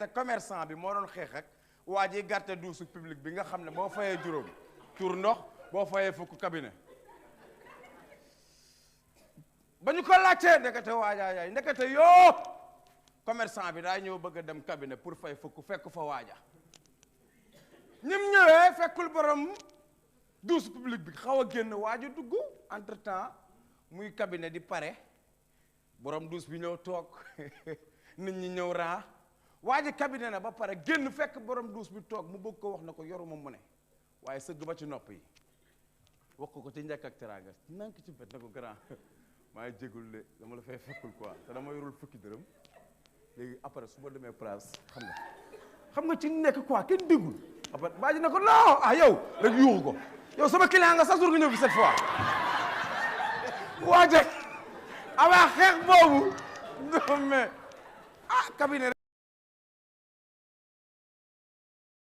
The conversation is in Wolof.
te commerçant bi moo doon xeex ak waa ji garte duusu public bi nga xam ne boo fayee juróom tur ndox boo fayee fukk cabinet ba ñu ko laajtee ndekete waajaayaay ndekete yoo commerçant bi daa ñëw bëgg a dem cabinet pour fay fukk fekk fa waaja ñim ñëwee fekkul borom duusu public bi xaw a génn waaja dugg entre temps muy cabinet di pare borom duus bi ñëw toog nit ñi ñëw raa waaji cabinet na ba pare génn fekk borom duus bi toog mu bëgg ko wax na ko yoruma mu ne waaye sëgg ba ci nopp yi wax ko ci njëkk ak teraanga nank ci bet na ko grand maa ngi jégul de dama la fay fekkul quoi te dama yorul fukki dërëm léegi après su ma demee place xam nga ci nekk quoi kenn déggul après baa ji na ko non ah yow rek yuuxu ko yow sama client nga sax jour nga ñëw fi cette fois waaje avant xeex boobu non mais ah cabinet